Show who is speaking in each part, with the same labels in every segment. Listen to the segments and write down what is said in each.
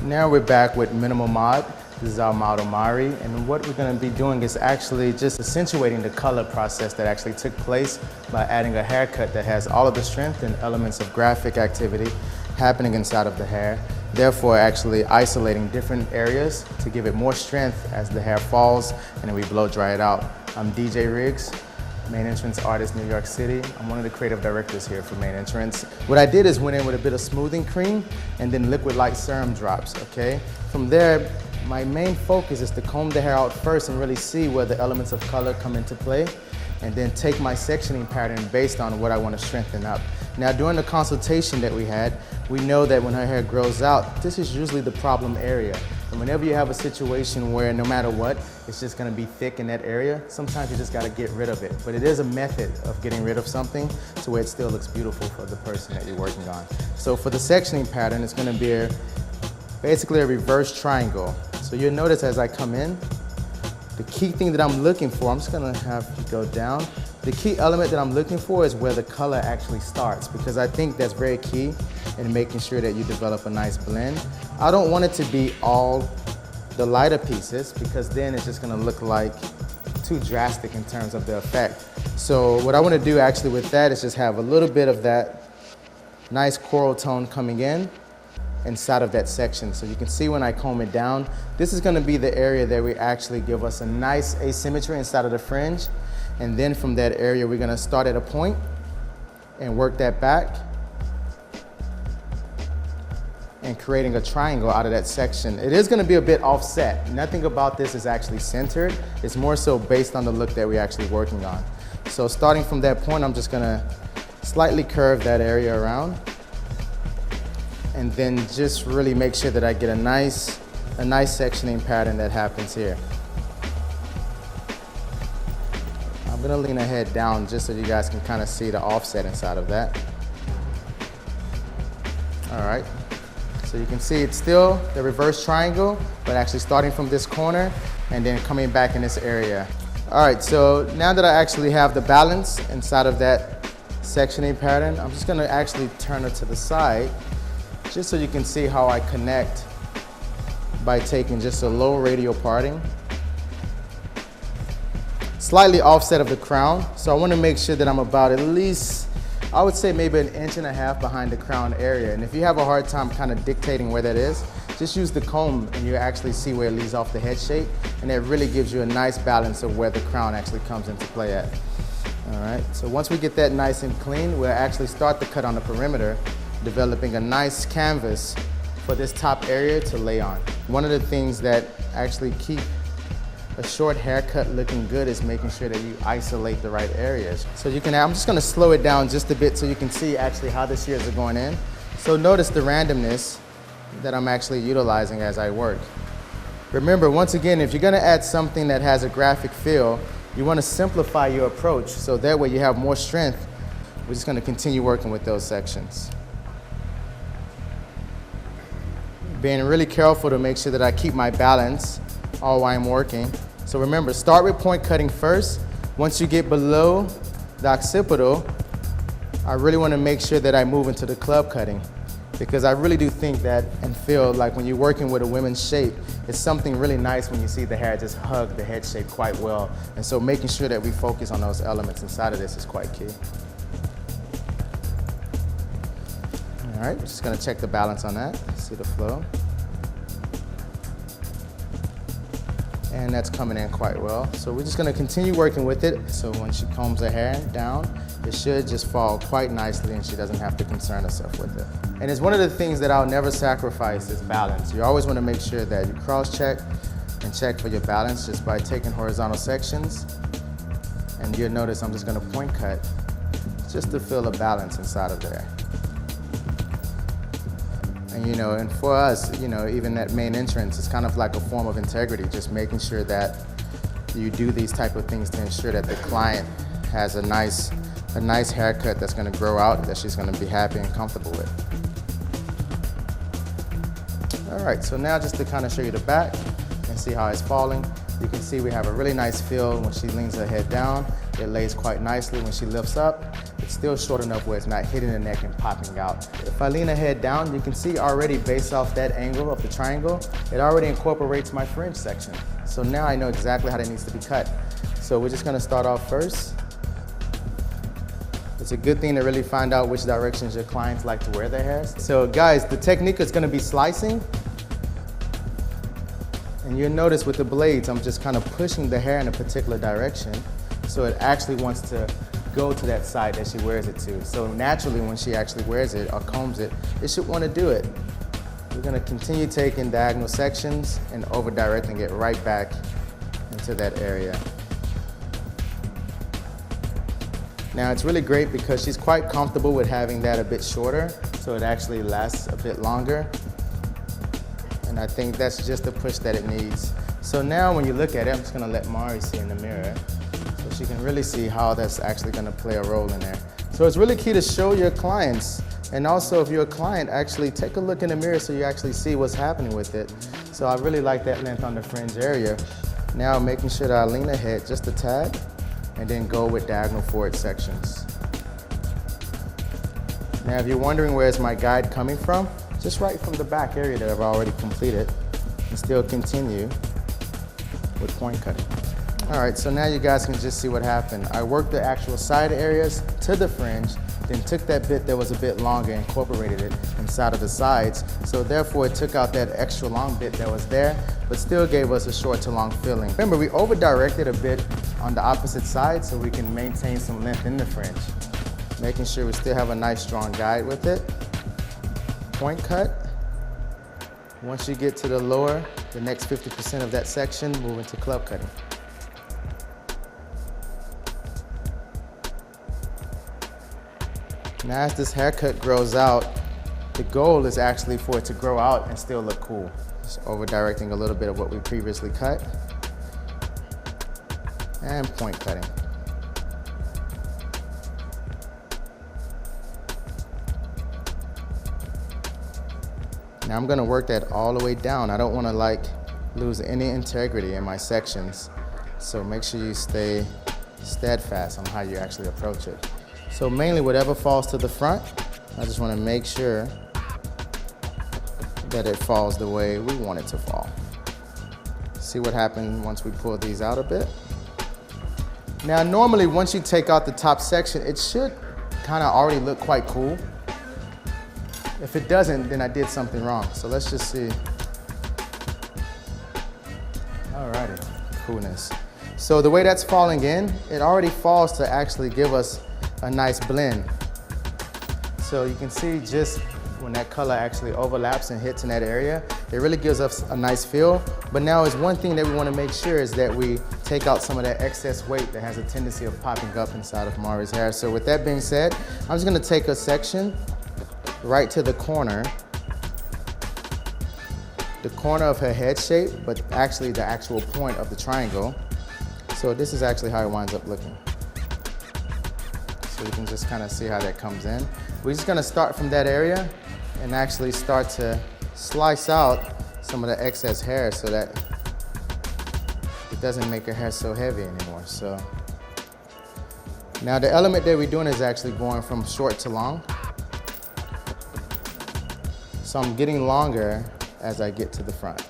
Speaker 1: Now we're back with Minimal Mod. This is our model Mari, and what we're going to be doing is actually just accentuating the color process that actually took place by adding a haircut that has all of the strength and elements of graphic activity happening inside of the hair, therefore actually isolating different areas to give it more strength as the hair falls and then we blow dry it out. I'm DJ Riggs, Main Entrance Artist, New York City. I'm one of the creative directors here for Main Entrance. What I did is went in with a bit of smoothing cream and then liquid light serum drops, okay? From there, my main focus is to comb the hair out first and really see where the elements of color come into play, and then take my sectioning pattern based on what I want to strengthen up. Now, during the consultation that we had, we know that when her hair grows out, this is usually the problem area. And whenever you have a situation where no matter what, it's just going to be thick in that area, sometimes you just got to get rid of it. But it is a method of getting rid of something to where it still looks beautiful for the person that you're working on. So for the sectioning pattern, it's going to be basically a reverse triangle. So you'll notice as I come in, the key thing that I'm looking for, I'm just gonna have you go down. The key element that I'm looking for is where the color actually starts, because I think that's very key in making sure that you develop a nice blend. I don't want it to be all the lighter pieces, because then it's just gonna look like too drastic in terms of the effect. So what I wanna do actually with that is just have a little bit of that nice coral tone coming in inside of that section. So you can see when I comb it down, this is going to be the area that we actually give us a nice asymmetry inside of the fringe. And then from that area, we're going to start at a point and work that back and creating a triangle out of that section. It is going to be a bit offset. Nothing about this is actually centered. It's more so based on the look that we're actually working on. So starting from that point, I'm just going to slightly curve that area around, and then just really make sure that I get a nice sectioning pattern that happens here. I'm gonna lean the head down just so you guys can kind of see the offset inside of that. All right, so you can see it's still the reverse triangle, but actually starting from this corner and then coming back in this area. All right, so now that I actually have the balance inside of that sectioning pattern, I'm just gonna actually turn it to the side, just so you can see how I connect by taking just a low radial parting. Slightly offset of the crown, so I want to make sure that I'm about at least, I would say maybe 1.5 inches behind the crown area. And if you have a hard time kind of dictating where that is, just use the comb and you actually see where it leaves off the head shape, and that really gives you a nice balance of where the crown actually comes into play at. All right, so once we get that nice and clean, we'll actually start the cut on the perimeter, developing a nice canvas for this top area to lay on. One of the things that actually keep a short haircut looking good is making sure that you isolate the right areas. So you can, I'm just gonna slow it down just a bit so you can see actually how the shears are going in. So notice the randomness that I'm actually utilizing as I work. Remember, once again, if you're gonna add something that has a graphic feel, you wanna simplify your approach so that way you have more strength. We're just gonna continue working with those sections. Being really careful to make sure that I keep my balance all while I'm working. So remember, start with point cutting first. Once you get below the occipital, I really want to make sure that I move into the club cutting, because I really do think that and feel like when you're working with a women's shape, it's something really nice when you see the hair just hug the head shape quite well. And so making sure that we focus on those elements inside of this is quite key. All right, just gonna check the balance on that, see the flow. And that's coming in quite well. So we're just gonna continue working with it. So when she combs her hair down, it should just fall quite nicely and she doesn't have to concern herself with it. And it's one of the things that I'll never sacrifice is balance. You always wanna make sure that you cross-check and check for your balance just by taking horizontal sections. And you'll notice I'm just gonna point cut just to feel a balance inside of there. And you know, and for us, you know, even that main entrance is kind of like a form of integrity, just making sure that you do these type of things to ensure that the client has a nice haircut that's gonna grow out, that she's gonna be happy and comfortable with. All right, so now just to kind of show you the back and see how it's falling, you can see we have a really nice feel when she leans her head down. It lays quite nicely when she lifts up. The it's still short enough where it's not hitting the neck and popping out. If I lean the head down, you can see already based off that angle of the triangle, it already incorporates my fringe section. So now I know exactly how that needs to be cut. So we're just gonna start off first. It's a good thing to really find out which directions your clients like to wear their hair. So guys, the technique is gonna be slicing. And you'll notice with the blades, I'm just kind of pushing the hair in a particular direction. So it actually wants to go to that side that she wears it to. So naturally, when she actually wears it or combs it, it should want to do it. We're gonna continue taking diagonal sections and over directing it right back into that area. Now it's really great because she's quite comfortable with having that a bit shorter, so it actually lasts a bit longer. And I think that's just the push that it needs. So now when you look at it, I'm just gonna let Mari see in the mirror so she can really see how that's actually gonna play a role in there. So it's really key to show your clients, and also if you're a client, actually take a look in the mirror so you actually see what's happening with it. So I really like that length on the fringe area. Now making sure that I lean ahead just a tad and then go with diagonal forward sections. Now if you're wondering where's my guide coming from, just right from the back area that I've already completed, and still continue with point cutting. All right, so now you guys can just see what happened. I worked the actual side areas to the fringe, then took that bit that was a bit longer and incorporated it inside of the sides. So therefore it took out that extra long bit that was there, but still gave us a short to long filling. Remember, we over directed a bit on the opposite side so we can maintain some length in the fringe. Making sure we still have a nice strong guide with it. Point cut. Once you get to the lower, the next 50% of that section, move into club cutting. Now as this haircut grows out, the goal is actually for it to grow out and still look cool. Just over directing a little bit of what we previously cut. And point cutting. Now I'm gonna work that all the way down. I don't wanna lose any integrity in my sections. So make sure you stay steadfast on how you actually approach it. So mainly whatever falls to the front, I just wanna make sure that it falls the way we want it to fall. See what happens once we pull these out a bit. Now normally once you take out the top section, it should kinda already look quite cool. If it doesn't, then I did something wrong. So let's just see. Alrighty, coolness. So the way that's falling in, it already falls to actually give us a nice blend. So you can see just when that color actually overlaps and hits in that area, it really gives us a nice feel. But now is one thing that we want to make sure is that we take out some of that excess weight that has a tendency of popping up inside of Mari's hair. So with that being said, I'm just gonna take a section right to the corner of her head shape, but actually the actual point of the triangle. So this is actually how it winds up looking. So you can just kind of see how that comes in. We're just gonna start from that area and actually start to slice out some of the excess hair so that it doesn't make her hair so heavy anymore. So now the element that we're doing is actually going from short to long. So I'm getting longer as I get to the front.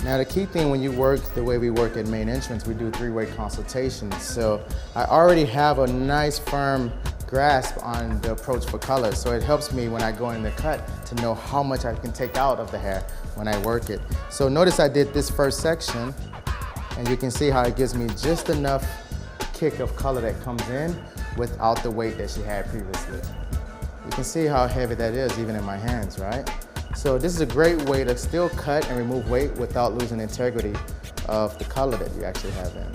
Speaker 1: Now the key thing when you work the way we work at Main Entrance, we do three-way consultations. So I already have a nice firm grasp on the approach for color. So it helps me when I go in the cut to know how much I can take out of the hair when I work it. So notice I did this first section and you can see how it gives me just enough kick of color that comes in without the weight that she had previously. You can see how heavy that is even in my hands, right? So this is a great way to still cut and remove weight without losing integrity of the color that you actually have in.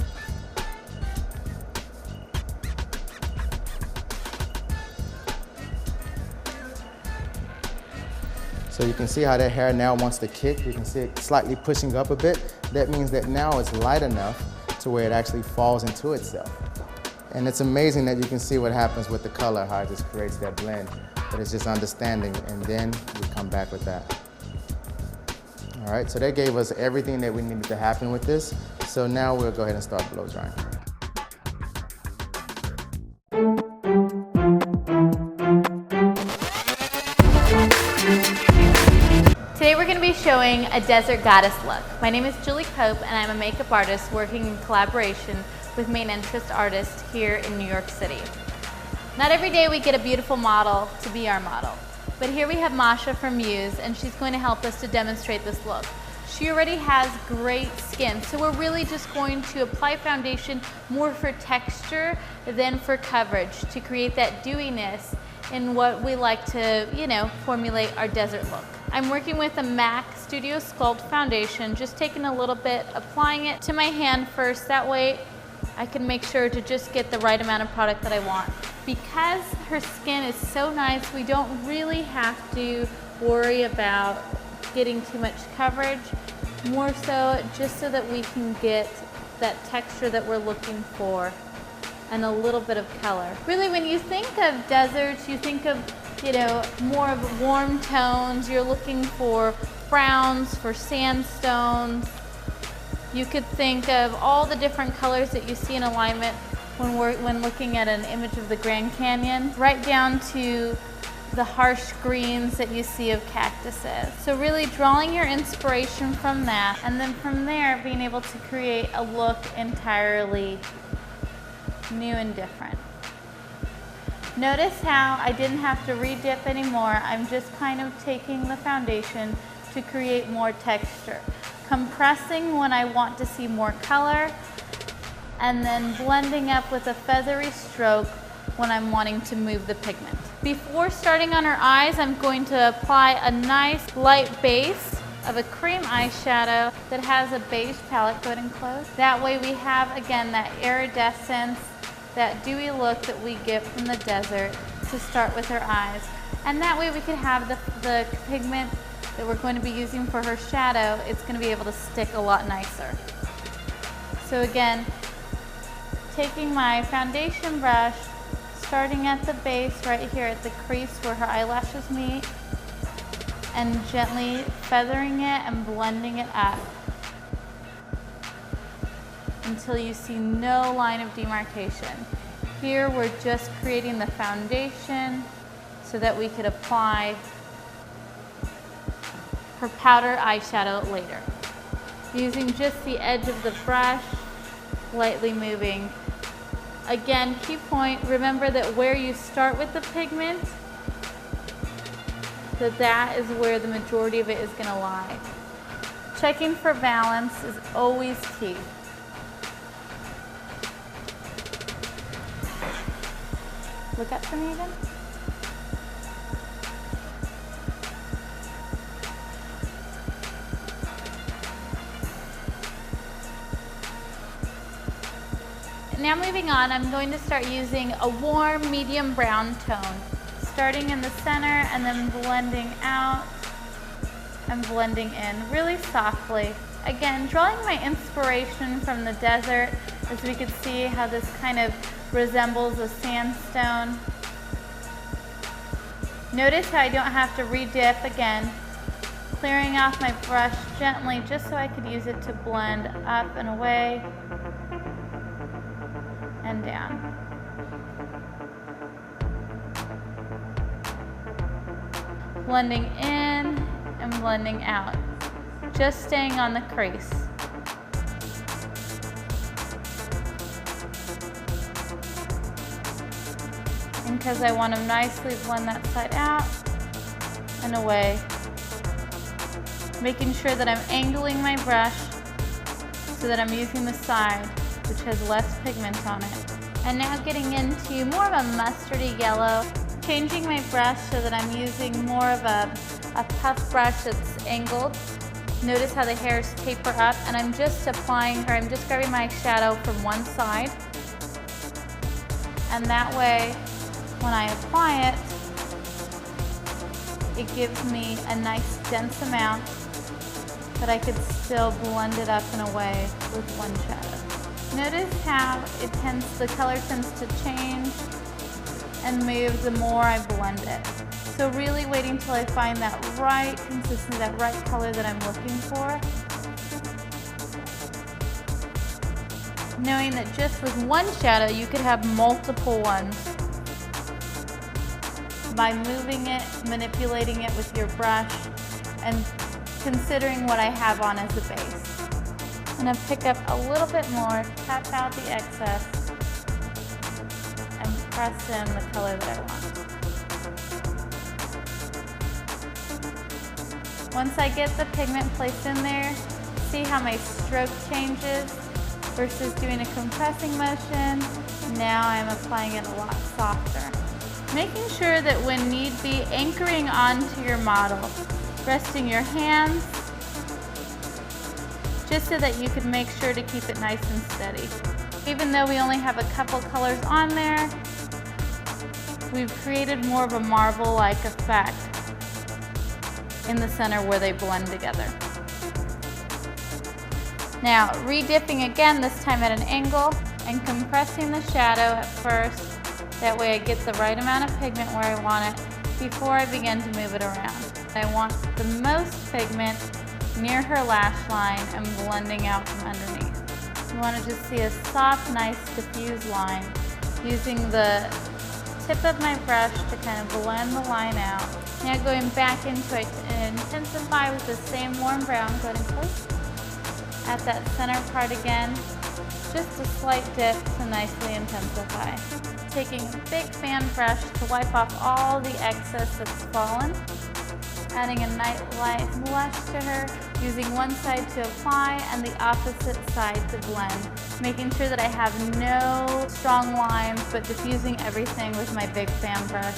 Speaker 1: So you can see how that hair now wants to kick. You can see it slightly pushing up a bit. That means that now it's light enough to where it actually falls into itself. And it's amazing that you can see what happens with the color, how it just creates that blend. But it's just understanding, and then we come back with that. All right, so that gave us everything that we needed to happen with this. So now we'll go ahead and start blow drying.
Speaker 2: Today we're going to be showing a desert goddess look. My name is Julie Pope and I'm a makeup artist working in collaboration with MAINENTRANCE Artists here in New York City. Not every day we get a beautiful model to be our model, but here we have Masha from Muse and she's going to help us to demonstrate this look. She already has great skin, so we're really just going to apply foundation more for texture than for coverage to create that dewiness in what we like to, formulate our desert look. I'm working with a MAC Studio Sculpt foundation, just taking a little bit, applying it to my hand first. That way I can make sure to just get the right amount of product that I want. Because her skin is so nice, we don't really have to worry about getting too much coverage, more so just so that we can get that texture that we're looking for and a little bit of color. Really, when you think of deserts, you think of, more of warm tones. You're looking for browns, for sandstones. You could think of all the different colors that you see in alignment when looking at an image of the Grand Canyon, right down to the harsh greens that you see of cactuses. So really drawing your inspiration from that, and then from there being able to create a look entirely new and different. Notice how I didn't have to re-dip anymore. I'm just kind of taking the foundation to create more texture. Compressing when I want to see more color, and then blending up with a feathery stroke when I'm wanting to move the pigment. Before starting on her eyes, I'm going to apply a nice light base of a cream eyeshadow that has a beige palette. Go ahead and close. That way we have, again, that iridescence, that dewy look that we get from the desert to start with her eyes. And that way we can have the pigment that we're going to be using for her shadow, it's going to be able to stick a lot nicer. So again, taking my foundation brush, starting at the base right here at the crease where her eyelashes meet, and gently feathering it and blending it up until you see no line of demarcation. Here we're just creating the foundation so that we could apply her powder eyeshadow later. Using just the edge of the brush, lightly moving. Again, key point, remember that where you start with the pigment, that is where the majority of it is going to lie. Checking for balance is always key. Look up for me again. Now moving on, I'm going to start using a warm medium brown tone, starting in the center and then blending out and blending in really softly. Again, drawing my inspiration from the desert, as we can see how this kind of resembles a sandstone. Notice how I don't have to re-dip again, clearing off my brush gently just so I could use it to blend up and away and down. Blending in and blending out, just staying on the crease. And because I want to nicely blend that side out and away, making sure that I'm angling my brush so that I'm using the side which has less pigment on it. And now getting into more of a mustardy yellow, changing my brush so that I'm using more of a puff brush that's angled. Notice how the hairs taper up, and I'm just grabbing my shadow from one side. And that way, when I apply it, it gives me a nice dense amount, but I could still blend it up and away with one shadow. Notice how the color tends to change and move the more I blend it. So really waiting till I find that right consistency, that right color that I'm looking for. Knowing that just with one shadow, you could have multiple ones. By moving it, manipulating it with your brush, and considering what I have on as a base. I'm gonna pick up a little bit more, tap out the excess, and press in the color that I want. Once I get the pigment placed in there, see how my stroke changes versus doing a compressing motion. Now I'm applying it a lot softer. Making sure that when need be, anchoring onto your model, resting your hands, just so that you can make sure to keep it nice and steady. Even though we only have a couple colors on there, we've created more of a marble-like effect in the center where they blend together. Now, re-dipping again, this time at an angle, and compressing the shadow at first. That way I get the right amount of pigment where I want it before I begin to move it around. I want the most pigment near her lash line and blending out from underneath. You want to just see a soft, nice diffuse line, using the tip of my brush to kind of blend the line out. Now going back into it and intensify with the same warm brown, go ahead and place at that center part again. Just a slight dip to nicely intensify. Taking a big fan brush to wipe off all the excess that's fallen. Adding a nice light blush to her, using one side to apply and the opposite side to blend. Making sure that I have no strong lines, but diffusing everything with my big fan brush.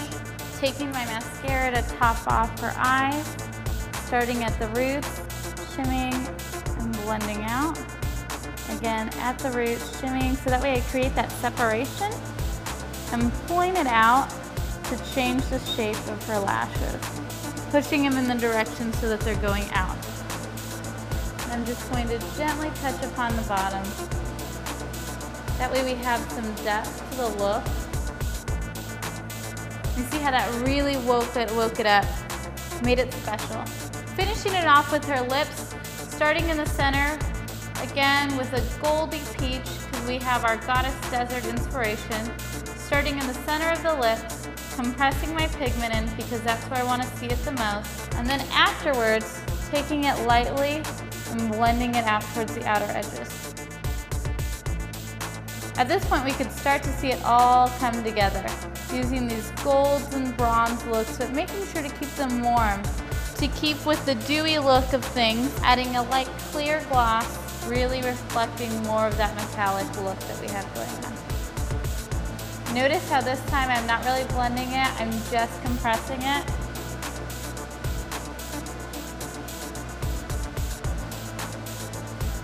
Speaker 2: Taking my mascara to top off her eyes, starting at the roots, shimming and blending out. Again, at the roots, shimming, so that way I create that separation. I'm pulling it out to change the shape of her lashes, pushing them in the direction so that they're going out. I'm just going to gently touch upon the bottom. That way we have some depth to the look. You see how that really woke it up, made it special. Finishing it off with her lips, starting in the center, again with a goldy peach, because we have our Goddess Desert inspiration. Starting in the center of the lips, compressing my pigment in because that's where I want to see it the most. And then afterwards, taking it lightly and blending it out towards the outer edges. At this point, we could start to see it all come together, using these golds and bronze looks, but making sure to keep them warm, to keep with the dewy look of things, adding a light clear gloss, really reflecting more of that metallic look that we have going on. Notice how this time I'm not really blending it, I'm just compressing it.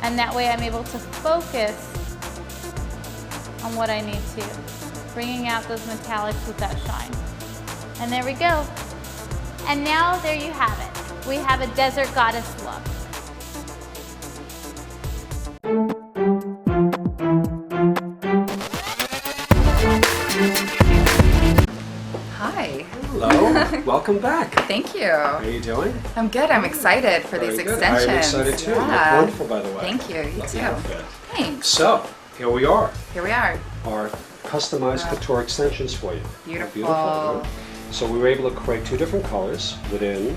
Speaker 2: And that way I'm able to focus on what I need to, bringing out those metallics with that shine. And there we go. And now there you have it. We have a desert goddess look.
Speaker 3: Hello, welcome back.
Speaker 4: Thank you.
Speaker 3: How are you doing?
Speaker 4: I'm good. I'm excited for
Speaker 3: Very
Speaker 4: these
Speaker 3: good.
Speaker 4: extensions.
Speaker 3: I'm excited too.
Speaker 4: Yeah.
Speaker 3: You look wonderful, by the way.
Speaker 4: Thank you. You
Speaker 3: Love
Speaker 4: too.
Speaker 3: the outfit.
Speaker 4: Thanks.
Speaker 3: So, here we are.
Speaker 4: Here we are.
Speaker 3: Our customized couture extensions for you.
Speaker 4: Beautiful.
Speaker 3: Beautiful. So we were able to create two different colors within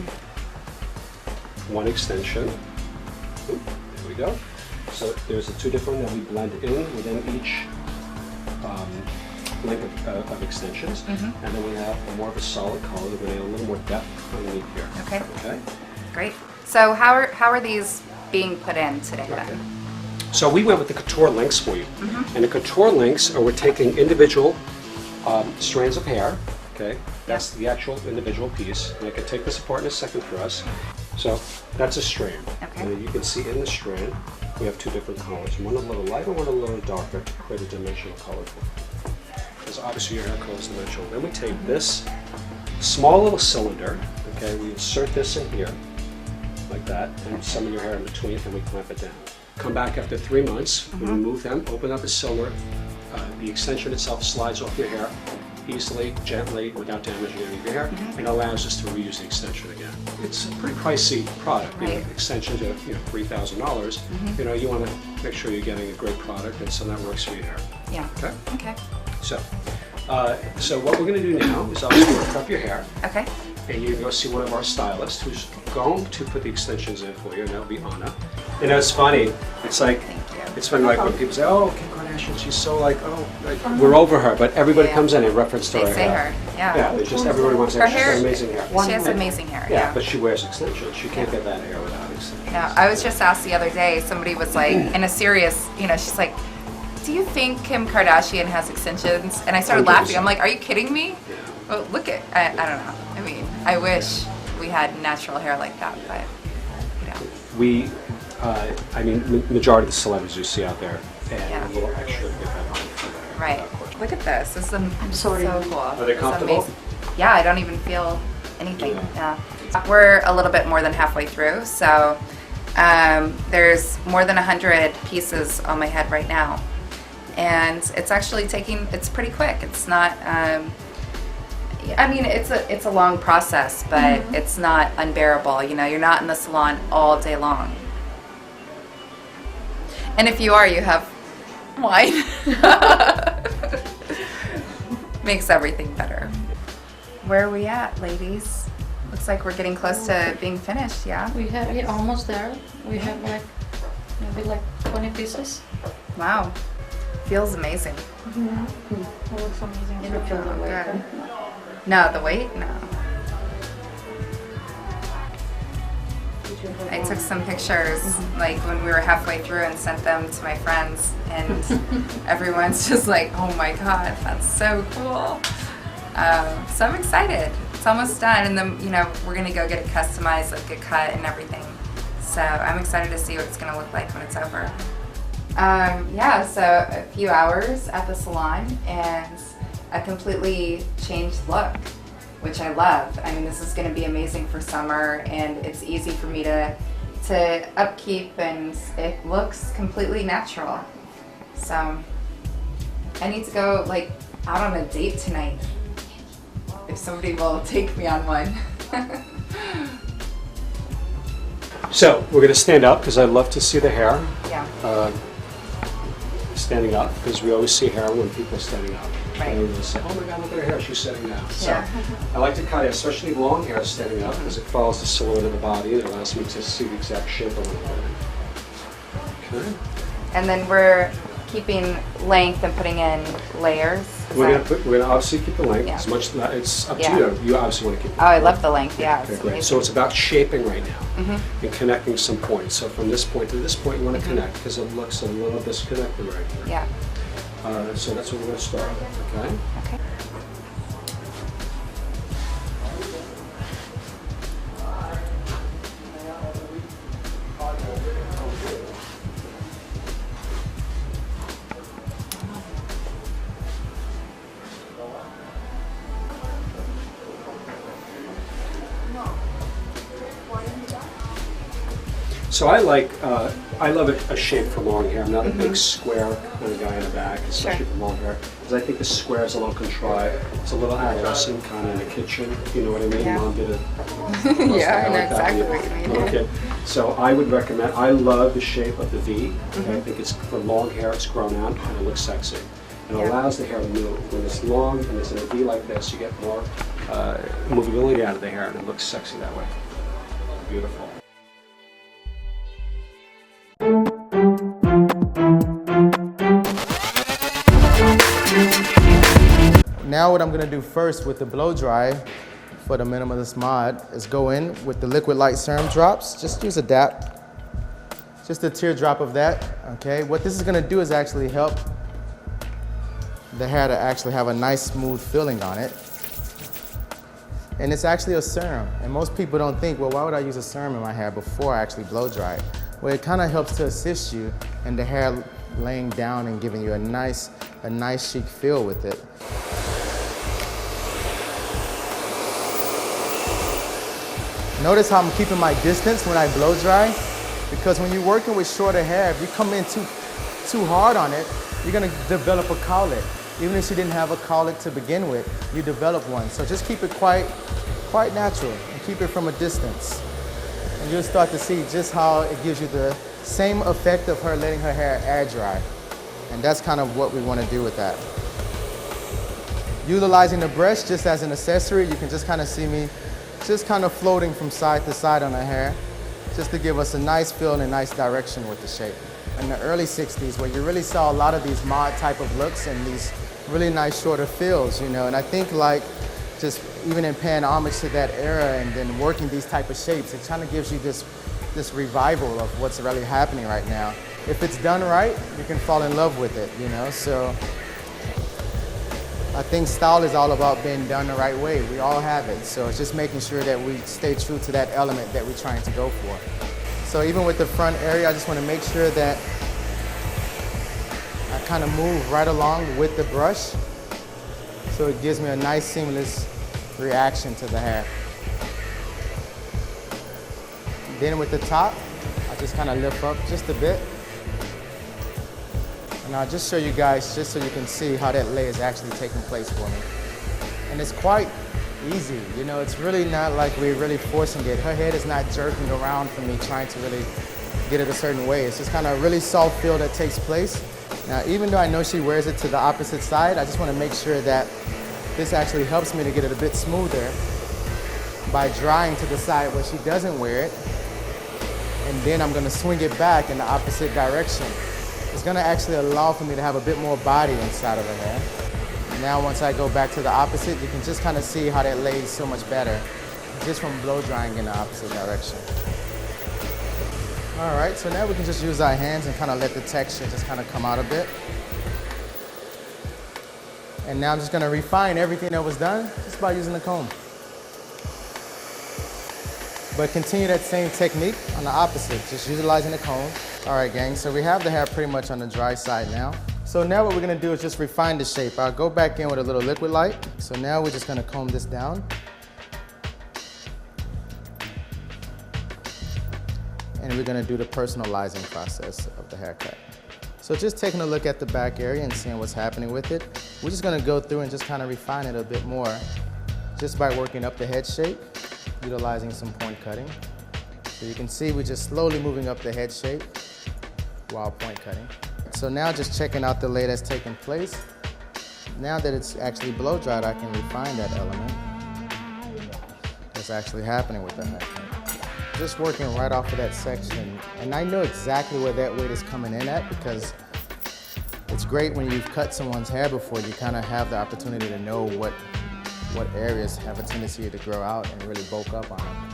Speaker 3: one extension. Oop, there we go. So there's the two different that we blend in within each length of extensions, and then we have more of a solid color that we have a little more depth underneath here.
Speaker 4: Okay.
Speaker 3: Okay.
Speaker 4: Great. So how are these being put in today then?
Speaker 3: So we went with the couture links for you, and the couture links are we're taking individual strands of hair. Okay, that's the actual individual piece, and I can take this apart in a second for us. So that's a strand,
Speaker 4: Okay.
Speaker 3: and you can see in the strand we have two different colors, one a little lighter, one a little darker, to create a dimensional color. Because obviously your hair color is dimensional. Then we take this small little cylinder, okay, we insert this in here, like that, and some of your hair in between, and we clamp it down. Come back after 3 months, we remove them, open up the cylinder, the extension itself slides off your hair, easily, gently, without damaging any of your hair, and allows us to reuse the extension again. It's a pretty pricey product. You know,
Speaker 4: Right.
Speaker 3: extensions are $3,000. You know, you want to make sure you're getting a great product and something that works for your hair.
Speaker 4: Yeah.
Speaker 3: Okay.
Speaker 4: Okay.
Speaker 3: So, so what we're going to do now is obviously work up your hair,
Speaker 4: Okay.
Speaker 3: and you can go see one of our stylists who's going to put the extensions in for you, and that'll be Anna. You know, it's funny. It's like,
Speaker 4: Thank you.
Speaker 3: it's funny, like when people say, "Oh, Kim Kardashian, she's so like, oh, like, we're over her," but everybody
Speaker 4: Yeah.
Speaker 3: comes in reference to
Speaker 4: They
Speaker 3: her
Speaker 4: say
Speaker 3: hair.
Speaker 4: her. Yeah.
Speaker 3: Yeah, it's just everybody wants to
Speaker 4: Her
Speaker 3: say she's got
Speaker 4: hair-
Speaker 3: amazing hair.
Speaker 4: She has amazing hair.
Speaker 3: Yeah,
Speaker 4: Yeah.
Speaker 3: but she wears extensions. She can't get that hair without extensions.
Speaker 4: Yeah, I was just asked the other day, somebody was like, in a serious, she's like, do you think Kim Kardashian has extensions? And I started
Speaker 3: 100%.
Speaker 4: laughing. I'm like, are you kidding me?
Speaker 3: Yeah.
Speaker 4: Well, look at, I don't know. I mean, I wish we had natural hair like that, but,
Speaker 3: We, I mean, majority of the celebrities you see out there, and
Speaker 4: Yeah.
Speaker 3: a little extra to get that on for the hair.
Speaker 4: right. Look at this. This is I'm
Speaker 5: sorry.
Speaker 4: so cool.
Speaker 3: Are they
Speaker 4: It's
Speaker 3: comfortable?
Speaker 4: amazing. Yeah, I don't even feel anything.
Speaker 3: Yeah.
Speaker 4: Yeah. We're a little bit more than halfway through, so there's more than 100 pieces on my head right now. And it's actually it's pretty quick. It's not, I mean, it's a long process, but it's not unbearable. You know, you're not in the salon all day long. And if you are, you have wine. Makes everything better. Where are we at, ladies? Looks like we're getting close to being finished, yeah?
Speaker 5: We have it almost there. We have maybe 20 pieces.
Speaker 4: Wow. Feels amazing.
Speaker 5: It looks amazing. You don't feel the weight.
Speaker 4: Good. No, the weight? No. I took some pictures like when we were halfway through and sent them to my friends, and everyone's just like, oh my god, that's so cool. So I'm excited. It's almost done, and then we're gonna go get it customized, like a cut and everything. So I'm excited to see what it's gonna look like when it's over. Yeah, so a few hours at the salon and a completely changed look, which I love. I mean, this is going to be amazing for summer, and it's easy for me to upkeep, and it looks completely natural. So I need to go out on a date tonight, if somebody will take me on one.
Speaker 3: So we're going to stand up because I love to see the hair.
Speaker 4: Yeah.
Speaker 3: Standing up, because we always see hair when people are standing up.
Speaker 4: Right.
Speaker 3: And we say, oh my god, look at her hair, she's sitting down. So
Speaker 4: Yeah.
Speaker 3: I like to cut it, especially long hair standing up, because it follows the silhouette of the body. It allows me to see the exact shape of the hair. Okay.
Speaker 4: And then we're keeping length and putting in layers. Is
Speaker 3: We're
Speaker 4: that-
Speaker 3: gonna obviously keep the length
Speaker 4: Yeah.
Speaker 3: as much. It's up
Speaker 4: Yeah.
Speaker 3: to you. You obviously want to keep.
Speaker 4: Oh, I love the length. Yeah.
Speaker 3: Okay,
Speaker 4: It's
Speaker 3: great.
Speaker 4: amazing.
Speaker 3: So it's about shaping right now and connecting some points. So from this point to this point, you want to connect because it looks a little disconnected right here.
Speaker 4: Yeah.
Speaker 3: So that's what we're going to start with. Okay.
Speaker 4: Okay.
Speaker 3: So I love a shape for long hair. I'm not a big square kind of guy in the back, especially for long hair, because I think the square is a little contrived. It's a little adolescent kind of in the kitchen. You know what I mean?
Speaker 4: Yeah.
Speaker 3: Mom did it.
Speaker 4: Yeah, I know
Speaker 3: like that
Speaker 4: exactly
Speaker 3: when
Speaker 4: what you mean.
Speaker 3: were a kid. So I would recommend. I love the shape of the V. Okay? I think it's for long hair. It's grown out and it looks sexy. And it
Speaker 4: Yeah.
Speaker 3: allows the hair to move. When it's long and it's in a V like this, you get more movability out of the hair, and it looks sexy that way. Beautiful.
Speaker 1: Now what I'm gonna do first with the blow dry for the minimalist mod is go in with the liquid light serum drops. Just use a dab, just a teardrop of that, okay? What this is gonna do is actually help the hair to actually have a nice smooth feeling on it. And it's actually a serum. And most people don't think, well, why would I use a serum in my hair before I actually blow dry it? Well, it kind of helps to assist you in the hair laying down and giving you a nice chic feel with it. Notice how I'm keeping my distance when I blow dry, because when you're working with shorter hair, if you come in too hard on it, you're gonna develop a cowlick. Even if she didn't have a colic to begin with, you develop one. So just keep it quite natural and keep it from a distance. And you'll start to see just how it gives you the same effect of her letting her hair air dry. And that's kind of what we want to do with that. Utilizing the brush just as an accessory, you can just kind of see me just kind of floating from side to side on her hair, just to give us a nice feel and a nice direction with the shape. In the early 60s, where you really saw a lot of these mod type of looks and these really nice shorter fills, you know, and I think like just even in paying homage to that era and then working these type of shapes, it kind of gives you this revival of what's really happening right now. If it's done right, you can fall in love with it, you know, so I think style is all about being done the right way. We all have it, so it's just making sure that we stay true to that element that we're trying to go for. So even with the front area, I just want to make sure that I kind of move right along with the brush, so it gives me a nice seamless reaction to the hair. Then with the top, I just kind of lift up just a bit. And I'll just show you guys, just so you can see how that lay is actually taking place for me. And it's quite easy, you know, it's really not like we're really forcing it. Her head is not jerking around for me trying to really get it a certain way. It's just kind of a really soft feel that takes place. Now, even though I know she wears it to the opposite side, I just want to make sure that this actually helps me to get it a bit smoother by drying to the side where she doesn't wear it. And then I'm going to swing it back in the opposite direction. It's going to actually allow for me to have a bit more body inside of her hair. Now once I go back to the opposite, you can just kind of see how that lays so much better just from blow drying in the opposite direction. All right, so now we can just use our hands and kind of let the texture just kind of come out a bit. And now I'm just going to refine everything that was done just by using the comb. But continue that same technique on the opposite, just utilizing the comb. All right, gang, so we have the hair pretty much on the dry side now. So now what we're gonna do is just refine the shape. I'll go back in with a little liquid light. So now we're just gonna comb this down. And we're gonna do the personalizing process of the haircut. So just taking a look at the back area and seeing what's happening with it, we're just gonna go through and just kind of refine it a bit more just by working up the head shape, utilizing some point cutting. So you can see we're just slowly moving up the head shape while point cutting. So now just checking out the lay that's taking place. Now that it's actually blow dried, I can refine that element that's actually happening with the haircut. Just working right off of that section. And I know exactly where that weight is coming in at, because it's great when you've cut someone's hair before, you kind of have the opportunity to know what areas have a tendency to grow out and really bulk up on them.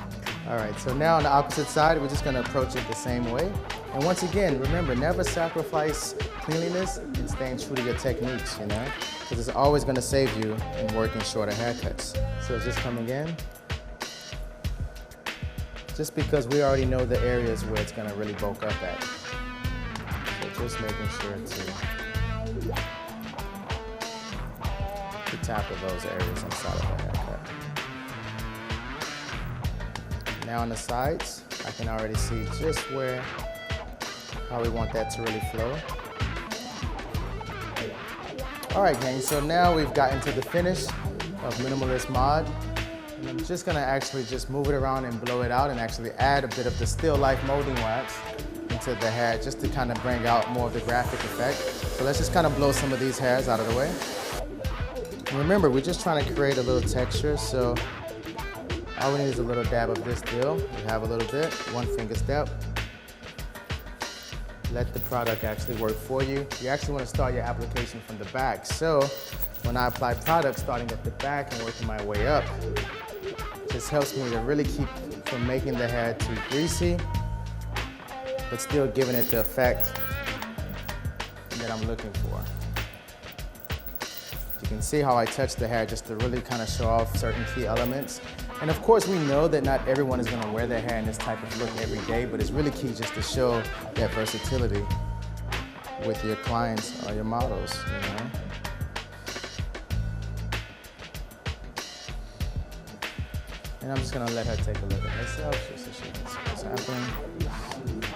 Speaker 1: All right, so now on the opposite side, we're just gonna approach it the same way. And once again, remember, never sacrifice cleanliness and staying true to your techniques, you know? Because it's always gonna save you in working shorter haircuts. So just coming in. Just because we already know the areas where it's gonna really bulk up at. So just making sure to tackle those areas inside of the haircut. Now on the sides, I can already see just how we want that to really flow. All right, gang, so now we've gotten to the finish of Minimalist Mod. And I'm just gonna actually just move it around and blow it out and actually add a bit of the Still Life molding wax into the hair just to kind of bring out more of the graphic effect. So let's just kind of blow some of these hairs out of the way. And remember, we're just trying to create a little texture, so all we need is a little dab of this deal. We have a little bit, 1 finger step. Let the product actually work for you. You actually want to start your application from the back. So when I apply product starting at the back and working my way up, this helps me to really keep from making the hair too greasy, but still giving it the effect that I'm looking for. You can see how I touch the hair just to really kind of show off certain key elements. And of course, we know that not everyone is going to wear their hair in this type of look every day, but it's really key just to show that versatility with your clients or your models, you know? And I'm just going to let her take a look at herself just so she can see what's happening.